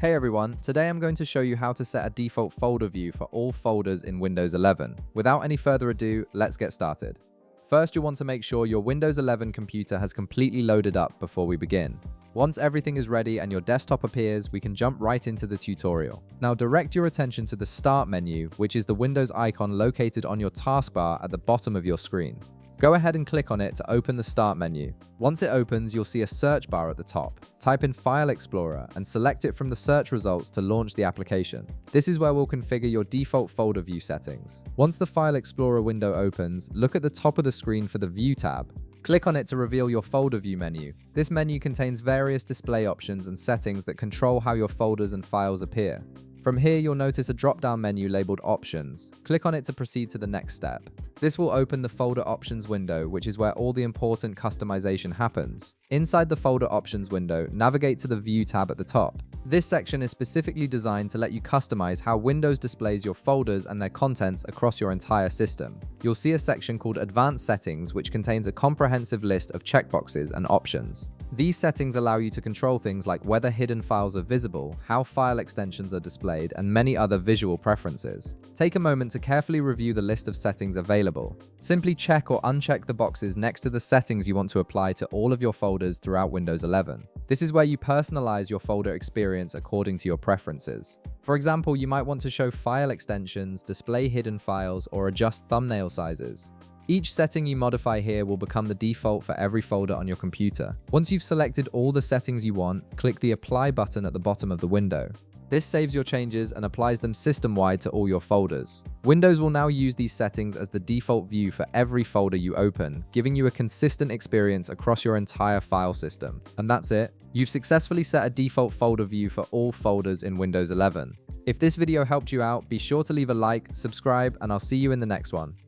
Hey everyone, today I'm going to show you how to set a default folder view for all folders in Windows 11. Without any further ado, let's get started. First, you'll want to make sure your Windows 11 computer has completely loaded up before we begin. Once everything is ready and your desktop appears, we can jump right into the tutorial. Now direct your attention to the Start menu, which is the Windows icon located on your taskbar at the bottom of your screen. Go ahead and click on it to open the Start menu. Once it opens, you'll see a search bar at the top. Type in File Explorer and select it from the search results to launch the application. This is where we'll configure your default folder view settings. Once the File Explorer window opens, look at the top of the screen for the View tab. Click on it to reveal your folder view menu. This menu contains various display options and settings that control how your folders and files appear. From here, you'll notice a drop-down menu labeled Options. Click on it to proceed to the next step. This will open the Folder Options window, which is where all the important customization happens. Inside the Folder Options window, navigate to the View tab at the top. This section is specifically designed to let you customize how Windows displays your folders and their contents across your entire system. You'll see a section called Advanced Settings, which contains a comprehensive list of checkboxes and options. These settings allow you to control things like whether hidden files are visible, how file extensions are displayed, and many other visual preferences. Take a moment to carefully review the list of settings available. Simply check or uncheck the boxes next to the settings you want to apply to all of your folders throughout Windows 11. This is where you personalize your folder experience according to your preferences. For example, you might want to show file extensions, display hidden files, or adjust thumbnail sizes. Each setting you modify here will become the default for every folder on your computer. Once you've selected all the settings you want, click the Apply button at the bottom of the window. This saves your changes and applies them system-wide to all your folders. Windows will now use these settings as the default view for every folder you open, giving you a consistent experience across your entire file system. And that's it. You've successfully set a default folder view for all folders in Windows 11. If this video helped you out, be sure to leave a like, subscribe, and I'll see you in the next one.